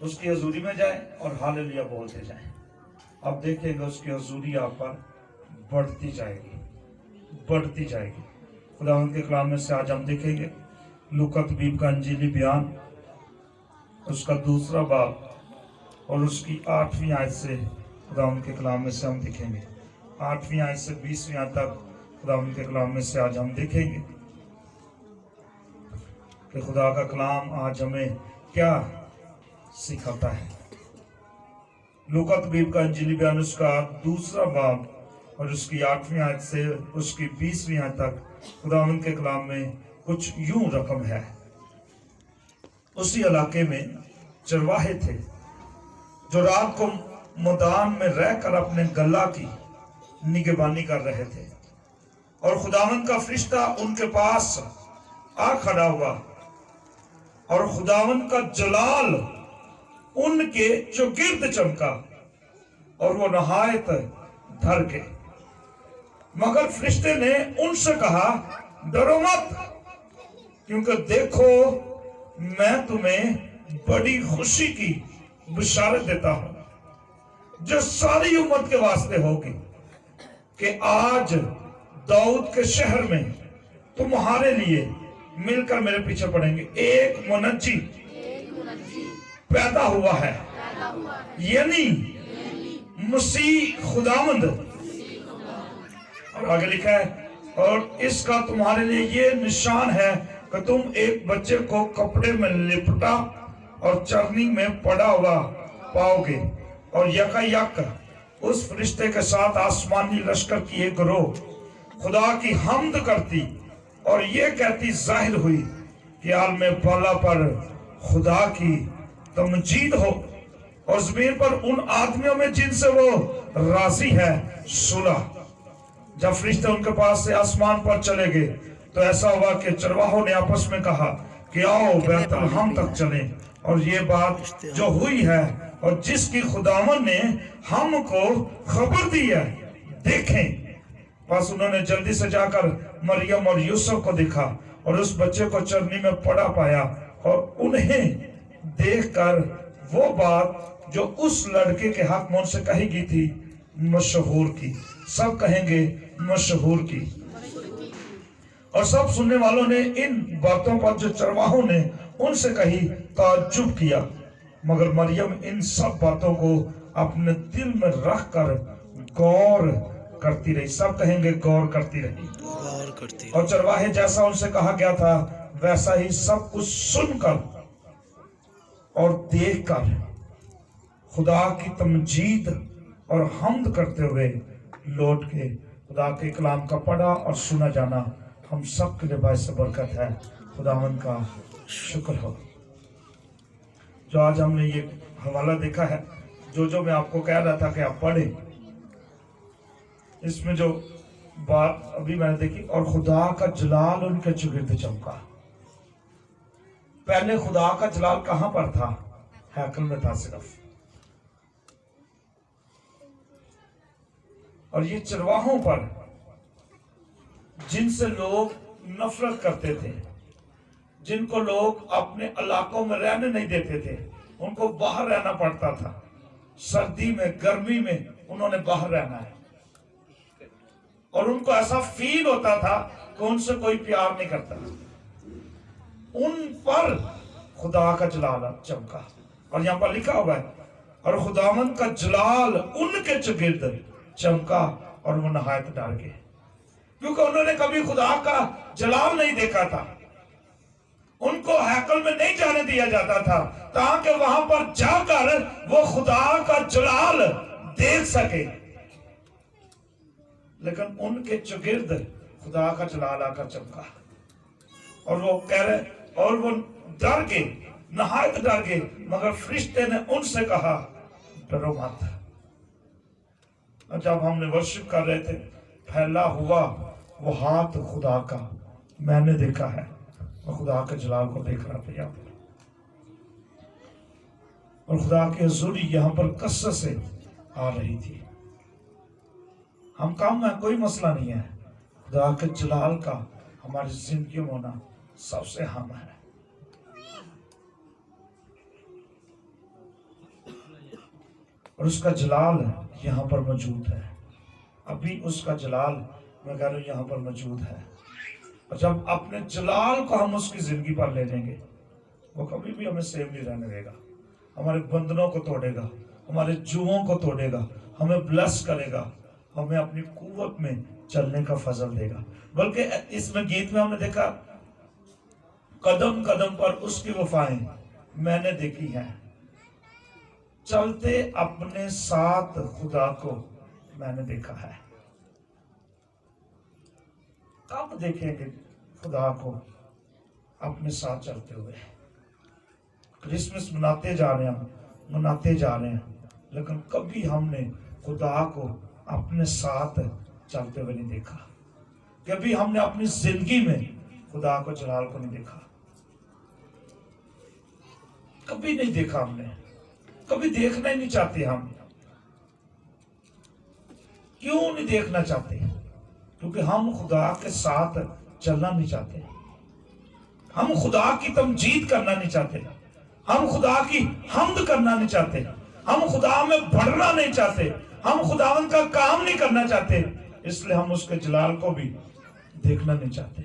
اس کی حضوری میں جائیں اور ہاللیلویہ بولتے جائیں. اب دیکھیں گے اس کی حضوری آپ پر بڑھتی جائے گی، بڑھتی جائے گی. خداوند کے کلام میں سے آج ہم دیکھیں گے لوکا طبیب کا انجیلی بیان، اس کا 2 باب اور اس کی 8ویں آیت سے خداوند کے کلام میں سے ہم دیکھیں گے. 8ویں آیت سے 20ویں آیت تک خداوند کے کلام میں سے آج ہم دیکھیں گے کہ خدا کا کلام آج ہمیں کیا سکھاتا ہے. لوکا طبیب کا انجیلی بیان، اس کا 2 باب اور اس کی 8ویں آیت سے اس کی 20ویں آیت تک خداوند کے کلام میں کچھ یوں رقم ہے. اسی علاقے میں چرواہے تھے جو رات کو میدان میں رہ کر اپنے گلہ کی نگہبانی کر رہے تھے، اور خداوند کا فرشتہ ان کے پاس آ کھڑا ہوا، اور خداوند کا جلال ان کے چوگرد چمکا، اور وہ نہایت ڈر گئے. مگر فرشتے نے ان سے کہا، ڈرو مت، کیونکہ دیکھو میں تمہیں بڑی خوشی کی بشارت دیتا ہوں جو ساری امت کے واسطے ہوگی، کہ آج داؤد کے شہر میں تمہارے لیے مل کر میرے پیچھے پڑیں گے ایک منجی پیدا ہوا ہے، یعنی مسیح خداوند. اور آگے لکھا ہے، اور اس کا تمہارے لیے یہ نشان ہے کہ تم ایک بچے کو کپڑے میں لپٹا اور چرنی میں پڑا ہوا پاؤ گے. اور یکا یک اس فرشتے کے ساتھ آسمانی لشکر کی ایک گروہ خدا کی حمد کرتی اور یہ کہتی ظاہر ہوئی کہ عالم بالا پر خدا کی تمجید ہو، اور زمین پر ان آدمیوں میں جن سے وہ راضی ہے صلح. جب فرشتے ان کے پاس سے آسمان پر چلے گئے تو ایسا ہوا کہ چرواہوں نے آپس میں کہا کہ آؤ بیت الہم تک چلیں اور یہ بات جو ہوئی ہے اور جس کی خداوند نے ہم کو خبر دی ہے دیکھیں. بس انہوں نے جلدی سے جا کر مریم اور یوسف کو دیکھا اور اس بچے کو چرنی میں پڑا پایا، اور انہیں دیکھ کر وہ بات جو اس لڑکے کے حق میں ان سے کہی گئی تھی مشہور کی. سب کہیں گے مشہور کی. اور سب سننے والوں نے ان باتوں پر جو چرواہوں نے ان سے کہی تعجب کیا، مگر مریم ان سب باتوں کو اپنے دل میں رکھ کر غور کرتی رہی. سب کہیں گے غور کرتی رہی. اور چرواہے جیسا ان سے کہا گیا تھا ویسا ہی سب کچھ سن کر اور دیکھ کر خدا کی تمجید اور حمد کرتے ہوئے لوٹ کے. خدا کے کلام کا پڑھا اور سنا جانا ہم سب کے لیے باعث برکت ہے. خداوند کا شکر ہو. جو آج ہم نے یہ حوالہ دیکھا ہے، جو میں آپ کو کہہ رہا تھا کہ آپ پڑھیں، اس میں جو بات ابھی میں نے دیکھی، اور خدا کا جلال ان کے چوگرد چمکا. پہلے خدا کا جلال کہاں پر تھا؟ ہیکل میں تھا صرف. اور یہ چرواہوں پر جن سے لوگ نفرت کرتے تھے، جن کو لوگ اپنے علاقوں میں رہنے نہیں دیتے تھے، ان کو باہر رہنا پڑتا تھا. سردی میں گرمی میں انہوں نے باہر رہنا ہے، اور ان کو ایسا فیل ہوتا تھا کہ ان سے کوئی پیار نہیں کرتا. ان پر خدا کا جلال چمکا. اور یہاں پر لکھا ہوا ہے، اور خداوند کا جلال ان کے چوگرد چمکا اور وہ نہایت ڈر گئے، کیونکہ انہوں نے کبھی خدا کا جلال نہیں دیکھا تھا. ان کو ہیکل میں نہیں جانے دیا جاتا تھا تاکہ وہاں پر جا کر وہ خدا کا جلال دیکھ سکے. لیکن ان کے چوگرد خدا کا جلال آ کر چمکا، اور وہ کہہ رہے، اور وہ ڈر گئے، نہایت ڈر گئے. مگر فرشتے نے ان سے کہا ڈرو مت. جب ہم نے ورشپ کر رہے تھے، پھیلا ہوا وہ ہاتھ خدا کا میں نے دیکھا ہے. میں خدا کے جلال کو دیکھ رہا تھا یہاں پر، اور خدا کی حضوری یہاں پر کثرت سے آ رہی تھی. ہم کام میں کوئی مسئلہ نہیں ہے، خدا کے جلال کا ہماری زندگی میں ہونا سب سے اہم ہے. اور اس کا جلال یہاں پر موجود ہے. ابھی اس کا جلال میں کہہ رہا ہوں یہاں پر موجود ہے. اور جب اپنے جلال کو ہم اس کی زندگی پر لے لیں گے، وہ کبھی بھی ہمیں سیو نہیں رہنے دے گا. ہمارے بندنوں کو توڑے گا، ہمارے جوؤں کو توڑے گا، ہمیں بلس کرے گا، ہمیں اپنی قوت میں چلنے کا فضل دے گا. بلکہ اس میں گیت میں ہم نے دیکھا، قدم قدم پر اس کی وفائیں میں نے دیکھی ہیں، چلتے اپنے ساتھ خدا کو میں نے دیکھا ہے. کب دیکھیں گے خدا کو اپنے ساتھ چلتے ہوئے؟ کرسمس مناتے جا رہے ہیں، لیکن کبھی ہم نے خدا کو اپنے ساتھ چلتے ہوئے نہیں دیکھا. کبھی ہم نے اپنی زندگی میں خدا کو جلال کو نہیں دیکھا. کبھی نہیں دیکھا ہم نے، کبھی دیکھنا ہی نہیں چاہتے. ہم کیوں نہیں دیکھنا چاہتے؟ کیونکہ ہم خدا کے ساتھ چلنا نہیں چاہتے. ہم خدا کی تمجید کرنا نہیں چاہتے. ہم خدا کی حمد کرنا نہیں چاہتے. ہم خدا میں بڑھنا نہیں چاہتے. ہم خداوند کا کام نہیں کرنا چاہتے. اس لیے ہم اس کے جلال کو بھی دیکھنا نہیں چاہتے.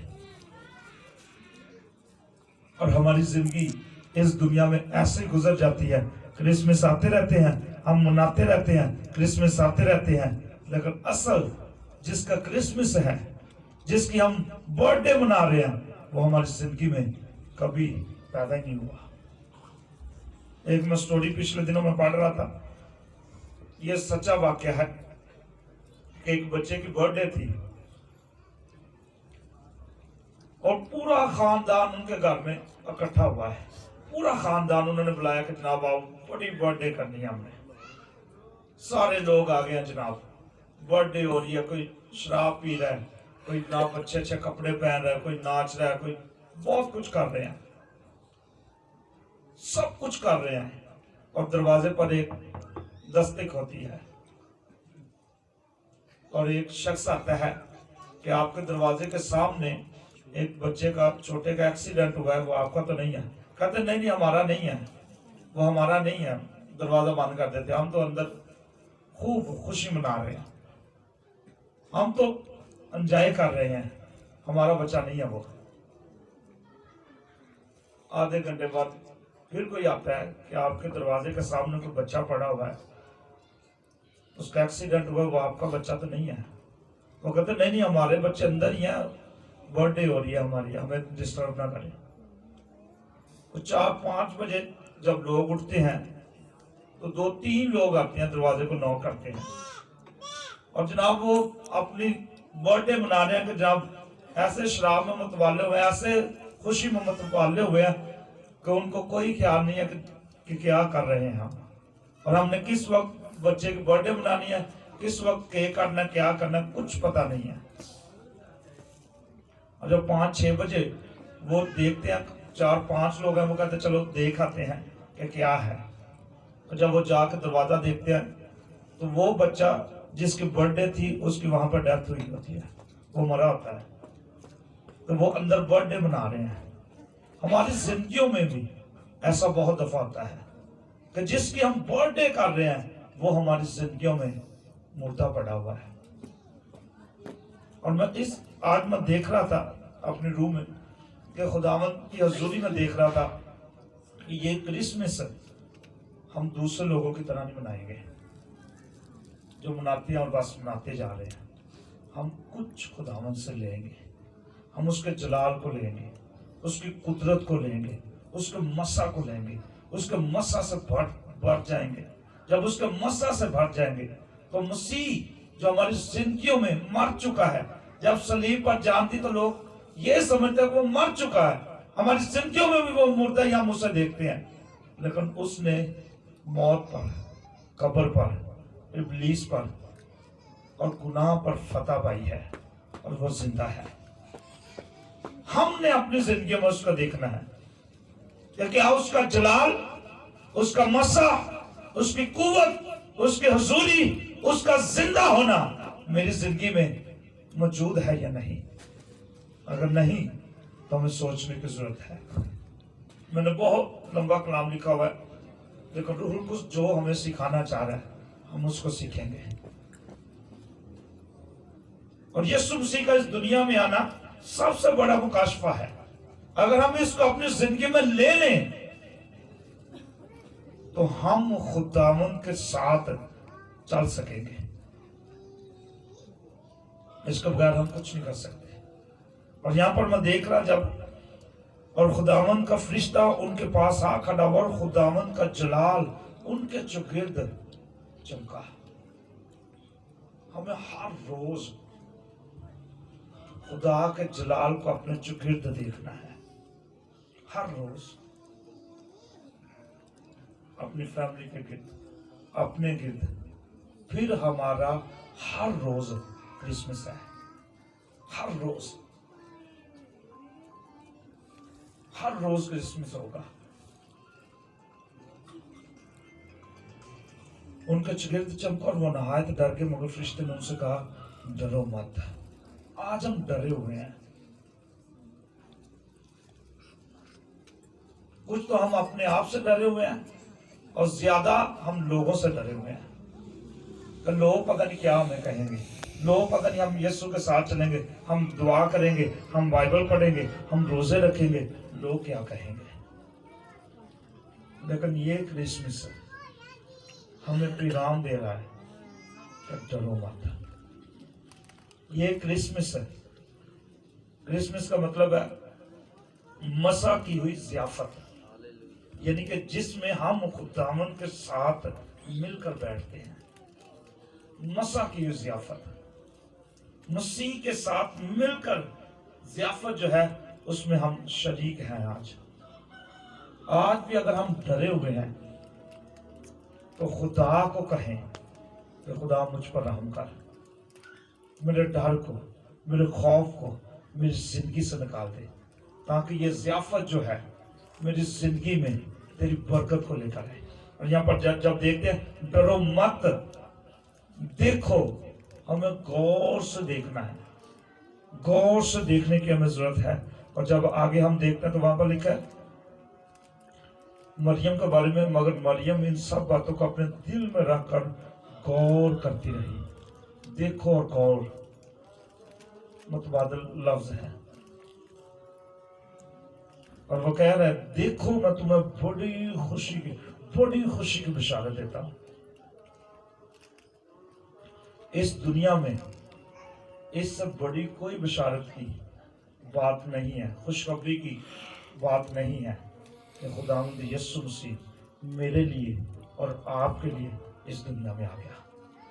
اور ہماری زندگی اس دنیا میں ایسے گزر جاتی ہے. کرسمس آتے رہتے ہیں، ہم مناتے رہتے ہیں، کرسمس آتے رہتے ہیں، لیکن اصل جس کا کرسمس ہے، جس کی ہم برتھ ڈے منا رہے ہیں، وہ ہماری زندگی میں کبھی پیدا ہی نہیں ہوا. ایک میں سٹوری پچھلے دنوں میں پڑھ رہا تھا، یہ سچا واقعہ ہے کہ ایک بچے کی برتھ ڈے تھی اور پورا خاندان ان کے گھر میں اکٹھا ہوا ہے. پورا خاندان انہوں نے بلایا کہ جناب آؤ، بڑی برتھ ڈے کرنی ہے ہم نے. سارے لوگ آ گئے ہیں جناب، برتھ ڈے ہو رہی ہے. کوئی شراب پی رہا ہے، کوئی نہ اچھے اچھے کپڑے پہن رہا ہے، کوئی ناچ رہا ہے، کوئی بہت کچھ کر رہے ہیں، سب کچھ کر رہے ہیں. اور دروازے پر ایک دستک ہوتی ہے اور ایک شخص آتا ہے کہ آپ کے دروازے کے سامنے ایک بچے کا چھوٹے کا ایکسیڈنٹ ہوا ہے، وہ آپ کا تو نہیں ہے. کہتے نہیں ہمارا نہیں ہے، وہ ہمارا نہیں ہے. دروازہ بند کر دیتے. ہم تو اندر خوب خوشی منا رہے ہیں، ہم تو انجوائے کر رہے ہیں، ہمارا بچہ نہیں ہے وہ. آدھے گھنٹے بعد پھر کوئی آتا ہے کہ آپ کے دروازے کے سامنے کوئی بچہ پڑا ہوا ہے، اس کا ایکسیڈنٹ ہوا، وہ آپ کا بچہ تو نہیں ہے. وہ کہتے نہیں ہمارے بچے اندر ہی ہیں، برتھ ڈے ہو رہی ہے ہماری، ہمیں ڈسٹرب نہ کریں. 4-5 بجے جب لوگ اٹھتے ہیں تو 2-3 لوگ آتے ہیں، دروازے کو نوک کرتے ہیں اور جناب وہ اپنی برتھ ڈے منا رہے ہیں کہ جناب ایسے شراب میں متوالے ہوئے ہیں، ایسے خوشی میں متوالے ہوئے ہیں کہ ان کو کوئی خیال نہیں ہے کہ کیا کر رہے ہیں ہم، اور ہم نے کس وقت بچے کی برتھ ڈے منانی ہے، کس وقت کیک کاٹنا، کیا کرنا، کچھ پتہ نہیں ہے. اور جب 5-6 بجے وہ دیکھتے ہیں 4-5 لوگ ہیں، وہ کہتے ہیں چلو دیکھ آتے ہیں کہ کیا ہے. اور جب وہ جا کے دروازہ دیکھتے ہیں تو وہ بچہ جس کی برتھ ڈے تھی اس کی وہاں پر ڈیتھ ہوئی ہوتی ہے، وہ مرا ہوتا ہے. تو وہ اندر برتھ ڈے منا رہے ہیں. ہماری زندگیوں میں بھی ایسا بہت دفعہ ہوتا ہے کہ جس کی ہم برتھ ڈے کر رہے ہیں وہ ہماری زندگیوں میں مردہ پڑا ہوا ہے. اور میں آج میں دیکھ رہا تھا اپنے روم میں کہ خداوند کی حضوری میں دیکھ رہا تھا کہ یہ کرسمس ہم دوسرے لوگوں کی طرح نہیں منائیں گے جو مناتے ہیں اور بس مناتے جا رہے ہیں. ہم کچھ خداوند سے لیں گے، ہم اس کے جلال کو لیں گے، اس کی قدرت کو لیں گے، اس کے مسا کو لیں گے، اس کے مسا سے بھر جائیں گے. جب اس کے مسا سے بھر جائیں گے تو مسیح جو ہماری زندگیوں میں مر چکا ہے، جب صلیب پر جان دی تو لوگ یہ سمجھتے ہیں کہ وہ مر چکا ہے. ہماری زندگیوں میں بھی وہ مردہ یا ہم اسے دیکھتے ہیں، لیکن اس نے موت پر، قبر پر، ابلیس پر اور گناہ پر فتح پائی ہے اور وہ زندہ ہے. ہم نے اپنی زندگی میں اس کو دیکھنا ہے کہ کیا اس کا جلال، اس کا مسا، اس کی قوت، اس کی حضوری، اس کا زندہ ہونا میری زندگی میں موجود ہے یا نہیں. اگر نہیں تو ہمیں سوچنے کی ضرورت ہے. میں نے بہت لمبا کلام لکھا ہوا ہے، لیکن روح القدس جو ہمیں سکھانا چاہ رہا ہے ہم اس کو سیکھیں گے. اور یسوع مسیح کا اس دنیا میں آنا سب سے بڑا مکاشفہ ہے. اگر ہم اس کو اپنی زندگی میں لے لیں تو ہم خداوند کے ساتھ چل سکیں گے. اس کے بغیر ہم کچھ نہیں کر سکتے. اور یہاں پر میں دیکھ رہا جب اور خداوند کا فرشتہ ان کے پاس آ کھڑا ہوا اور خداوند کا جلال ان کے چوگرد چمکا. ہمیں ہر روز خدا کے جلال کو اپنے چوگرد دیکھنا ہے. ہر روز اپنی فیملی کے گرد، اپنے گرد. پھر ہمارا ہر روز کرسمس ہے. ہر روز کرسمس ہوگا. ان کا چگرد چمکا اور وہ نہایت ڈر کے، مگر فرشتے نے ان سے کہا ڈرو مت. آج ہم ڈرے ہوئے ہیں. کچھ تو ہم اپنے آپ سے ڈرے ہوئے ہیں اور زیادہ ہم لوگوں سے ڈرے ہوئے ہیں کہ لوگ پتہ نہیں کیا ہمیں کہیں گے. لوگ پتہ نہیں ہم یسوع کے ساتھ چلیں گے، ہم دعا کریں گے، ہم بائبل پڑھیں گے، ہم روزے رکھیں گے، لوگ کیا کہیں گے. لیکن یہ کرسمس ہمیں پیغام دے رہا ہے کہ ڈرو مت. یہ کرسمس ہے. کرسمس کا مطلب ہے مسا کی ہوئی ضیافت، یعنی کہ جس میں ہم خداوند کے ساتھ مل کر بیٹھتے ہیں. مسا کی ہوئی ضیافت، مسیح کے ساتھ مل کر ضیافت جو ہے اس میں ہم شریک ہیں. آج بھی اگر ہم ڈرے ہوئے ہیں تو خدا کو کہیں کہ خدا مجھ پر رحم کر، میرے ڈر کو، میرے خوف کو میری زندگی سے نکال دے، تاکہ یہ ضیافت جو ہے میری زندگی میں تیری برکت کو لے کر آئے. اور یہاں پر جب دیکھتے ہیں ڈرو مت، دیکھو، ہمیں غور سے دیکھنا ہے. غور سے دیکھنے کی ہمیں ضرورت ہے. اور جب آگے ہم دیکھتے ہیں تو وہاں پر لکھا ہے مریم کے بارے میں، مگر مریم ان سب باتوں کو اپنے دل میں رکھ کر غور کرتی رہی. دیکھو اور غور متبادل لفظ ہے. اور وہ کہہ رہا ہے دیکھو میں تمہیں بڑی خوشی کی بشارت دیتا ہوں. اس دنیا میں اس سے بڑی کوئی بشارت کی بات نہیں ہے، خوشخبری کی بات نہیں ہے کہ خداوند یسوع مسیح میرے لیے اور آپ کے لیے اس دنیا میں آ گیا.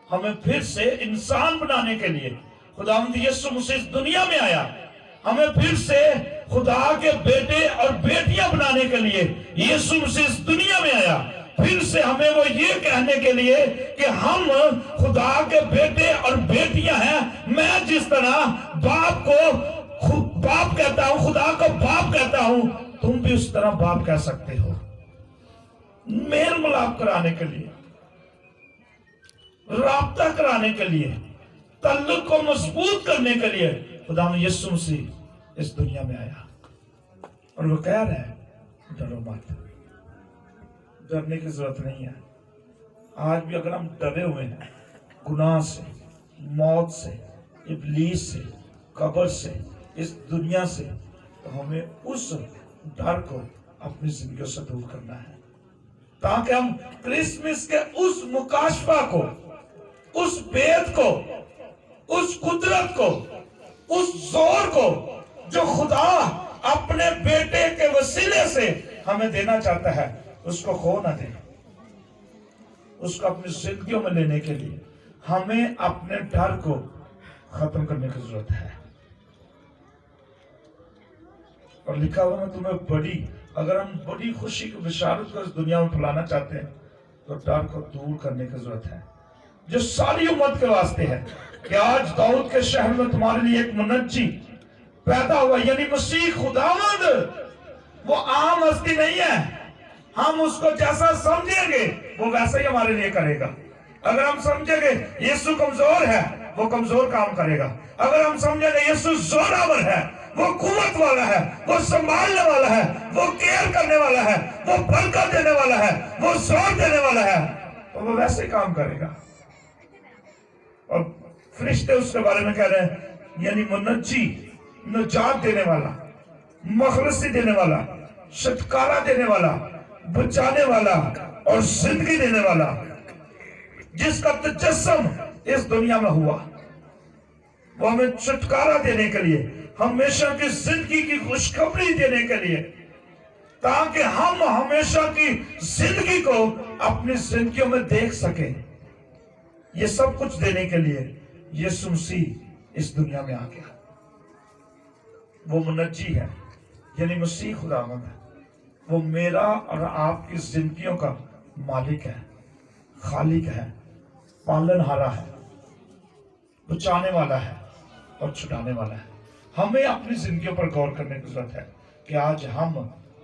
ہمیں پھر سے انسان بنانے کے لیے خداوند یسوع مسیح اس دنیا میں آیا. ہمیں پھر سے خدا کے بیٹے اور بیٹیاں بنانے کے لیے یسوع مسیح اس دنیا میں آیا. پھر سے ہمیں وہ یہ کہنے کے لیے کہ ہم خدا کے بیٹے اور بیٹیاں ہیں. میں جس طرح باپ کو باپ کہتا ہوں، خدا کو باپ کہتا ہوں، تم بھی اس طرح باپ کہہ سکتے ہو. میل ملاپ کرانے کے لیے، رابطہ کرانے کے لیے، تعلق کو مضبوط کرنے کے لیے خدا یسوع مسیح اس دنیا میں آیا. اور وہ کہہ رہا ہے ڈرو مت. ڈرنے کی ضرورت نہیں ہے. آج بھی اگر ہم ڈرے ہوئے ہیں گناہ سے، موت سے، ابلیس سے، قبر سے، اس دنیا سے، تو ہمیں اس ڈر کو اپنی زندگیوں سے دور کرنا ہے، تاکہ ہم کرسمس کے اس مکاشفہ کو، اس بیت کو، اس قدرت کو، اس زور کو جو خدا اپنے بیٹے کے وسیلے سے ہمیں دینا چاہتا ہے، اس کو کھو نہ دیں. اس کو اپنی زندگیوں میں لینے کے لیے ہمیں اپنے ڈر کو ختم کرنے کی ضرورت ہے. اور لکھا ہوا میں تمہیں اگر ہم بڑی خوشی کی بشارت کو اس دنیا میں پھیلانا چاہتے ہیں تو ڈر کو دور کرنے کی ضرورت ہے، جو ساری امت کے واسطے ہے کہ آج داؤد کے شہر میں تمہارے لیے ایک منجی پیدا ہوا، یعنی مسیح خداوند. وہ عام ہستی نہیں ہے. ہم اس کو جیسا سمجھیں گے وہ ویسا ہی ہمارے لیے کرے گا. اگر ہم سمجھیں گے یسوع کمزور ہے، وہ کمزور کام کرے گا. اگر ہم سمجھیں گے یسوع زوراور ہے، وہ قوت والا ہے، وہ سنبھالنے والا ہے، وہ کیئر کرنے والا ہے، وہ برکت دینے والا ہے، وہ زور دینے والا ہے، تو وہ ویسے ہی کام کرے گا. اور فرشتے اس کے بارے میں کہہ رہے ہیں یعنی منجی، نجات دینے والا، مخلصی دینے والا، چھٹکارا دینے والا، بچانے والا اور زندگی دینے والا، جس کا تجسم اس دنیا میں ہوا، وہ ہمیں چھٹکارا دینے کے لیے، ہمیشہ کی زندگی کی خوشخبری دینے کے لیے، تاکہ ہم ہمیشہ کی زندگی کو اپنی زندگیوں میں دیکھ سکیں۔ یہ سب کچھ دینے کے لیے یسوع مسیح اس دنیا میں آ گیا۔ وہ منجی ہے، یعنی مسیح خداوند ہے۔ وہ میرا اور آپ کی زندگیوں کا مالک ہے، خالق ہے، پالن ہارا ہے، بچانے والا ہے اور چھٹانے والا ہے۔ ہمیں اپنی زندگیوں پر غور کرنے کی ضرورت ہے کہ آج ہم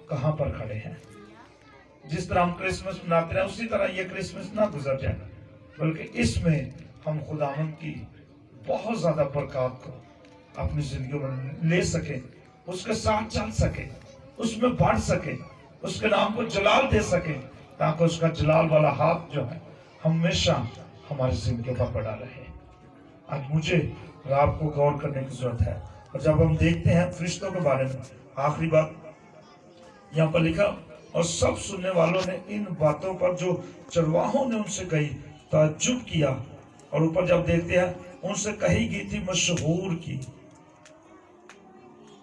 کہاں پر کھڑے ہیں۔ جس طرح ہم کرسمس مناتے ہیں اسی طرح یہ کرسمس نہ گزر جائے، بلکہ اس میں ہم خداوند کی بہت زیادہ برکات کو اپنی زندگیوں میں لے سکیں، اس کے ساتھ چل سکیں، اس میں بڑھ سکیں، اس کے نام کو جلال دے سکیں، تاکہ اس کا جلال والا ہاتھ جو ہے ہمیشہ ہماری زندگیوں پر بڑا رہے۔ آج مجھے اور آپ کو غور کرنے کی ضرورت ہے۔ اور جب ہم دیکھتے ہیں فرشتوں کے بارے میں، آخری بات یہاں پر لکھا، اور سب سننے والوں نے ان باتوں پر جو چرواہوں نے ان سے کہی تعجب کیا۔ اور اوپر جب دیکھتے ہیں ان سے کہی گئی تھی مشہور کی۔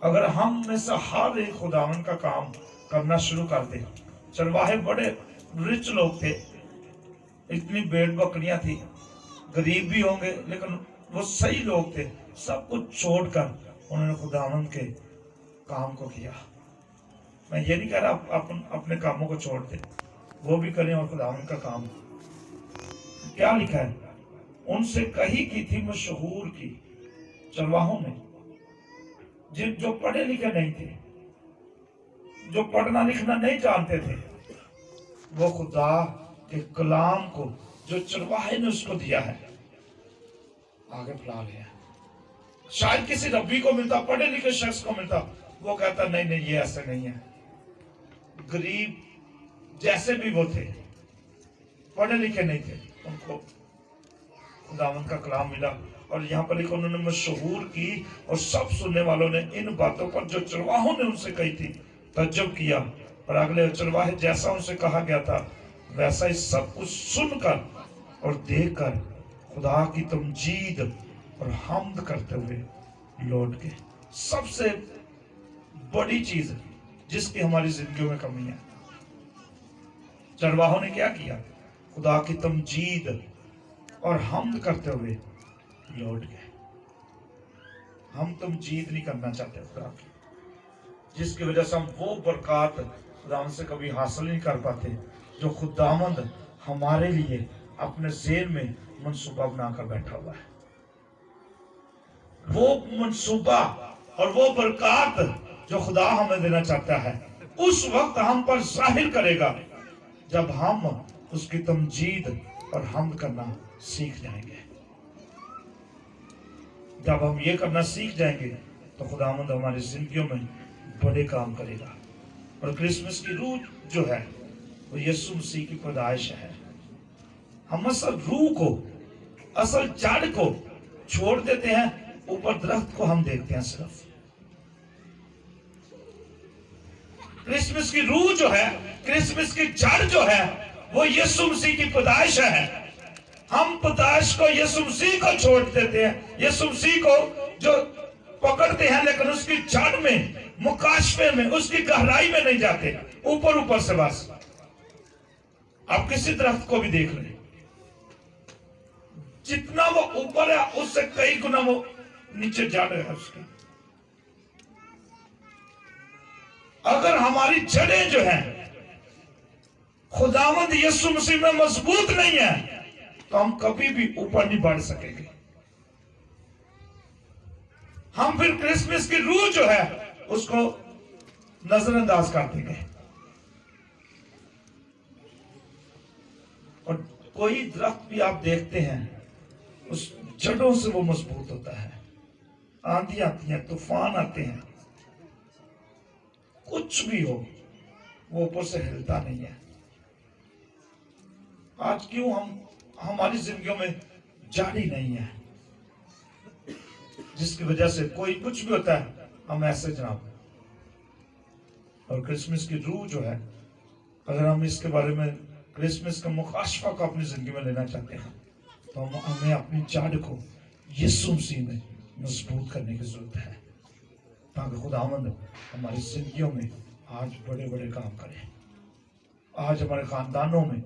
اگر ہم میں سے ہر ایک خداوند کا کام کرنا شروع کر دیں، چرواہے بڑے رچ لوگ تھے، اتنی بھیڑ بکریاں تھی، غریب بھی ہوں گے لیکن وہ صحیح لوگ تھے، سب کچھ چھوڑ کر انہوں نے خداوند کے کام کو کیا۔ میں یہ نہیں کہہ رہا اپنے کاموں کو چھوڑ دیں، وہ بھی کریں اور خداوند کا کام۔ کیا لکھا ہے؟ ان سے کہی کی تھی مشہور کی، چرواہوں نے، جو پڑھے لکھے نہیں تھے، جو پڑھنا لکھنا نہیں جانتے تھے، وہ خدا کے کلام کو جو چرواہے نے اس کو دیا ہے آگے پھیلا لیا۔ شاید کسی ربی کو ملتا، پڑھے لکھے شخص کو ملتا، وہ کہتا نہیں نہیں یہ ایسے نہیں ہے۔ غریب جیسے بھی وہ تھے، پڑھے لکھے نہیں تھے، ان کو خداوند کا کلام ملا۔ اور یہاں پر لکھا انہوں نے مشہور کی، اور سب سننے والوں نے ان باتوں پر جو چرواہوں نے ان سے کہی تھی تعجب کیا۔ اور اگلے چرواہے جیسا ان سے کہا گیا تھا ویسا ہی سب کچھ سن کر اور دیکھ کر خدا کی تمجید اور حمد کرتے ہوئے لوٹ گئے۔ سب سے بڑی چیز جس کی ہماری زندگیوں میں کمی ہے، چرواہوں نے کیا کیا؟ خدا کی تمجید اور حمد کرتے ہوئے لوٹ گئے۔ ہم تمجید نہیں کرنا چاہتے خدا کی، جس کی وجہ سے ہم وہ برکات خداوند سے کبھی حاصل نہیں کر پاتے جو خداوند ہمارے لیے اپنے ذہن میں منصوبہ بنا کر بیٹھا ہوا ہے۔ وہ منصوبہ اور وہ برکات جو خدا ہمیں دینا چاہتا ہے اس وقت ہم پر ظاہر کرے گا جب ہم اس کی تمجید اور حمد کرنا سیکھ جائیں گے۔ جب ہم یہ کرنا سیکھ جائیں گے تو خداوند ہماری زندگیوں میں بڑے کام کرے گا۔ اور کرسمس کی روح جو ہے وہ یسوع مسیح کی پیدائش ہے۔ ہم اصل روح کو، اصل جڑ کو چھوڑ دیتے ہیں، اوپر درخت کو ہم دیکھتے ہیں صرف۔ کرسمس کی روح جو ہے، کرسمس کی جڑ جو ہے وہ یسوع مسیح کی پیدائش ہے۔ ہم پیدائش کو یسوع مسیح کو چھوڑ دیتے ہیں، یسوع مسیح کو جو پکڑتے ہیں، لیکن اس کی جڑ میں، مکاشفے میں، اس کی گہرائی میں نہیں جاتے، اوپر اوپر سے بس۔ آپ کسی درخت کو بھی دیکھ لیں، جتنا وہ اوپر ہے اس سے کئی گنا وہ نیچے جڑ ہے اس کی۔ اگر ہماری جڑیں جو ہیں خداوند یسوع مسیح میں مضبوط نہیں ہے تو ہم کبھی بھی اوپر نہیں بڑھ سکیں گے۔ ہم پھر کرسمس کی روح جو ہے اس کو نظر انداز کر دیں گے۔ اور کوئی درخت بھی آپ دیکھتے ہیں اس جڑوں سے وہ مضبوط ہوتا ہے۔ آندھی آتی ہیں، طوفان آتے ہیں، کچھ بھی ہو وہ اوپر سے ہلتا نہیں ہے۔ آج کیوں ہماری زندگیوں میں جاری نہیں ہے، جس کی وجہ سے کوئی کچھ بھی ہوتا ہے ہم ایسے جناب. اور کرسمس کی روح جو ہے، اگر ہم اس کے بارے میں کرسمس کا مکاشفہ کو اپنی زندگی میں لینا چاہتے ہیں تو ہمیں اپنی جڑ کو یسوع مسیح میں مضبوط کرنے کی ضرورت ہے، تاکہ خداوند ہماری زندگیوں میں آج بڑے بڑے کام کرے، آج ہمارے خاندانوں میں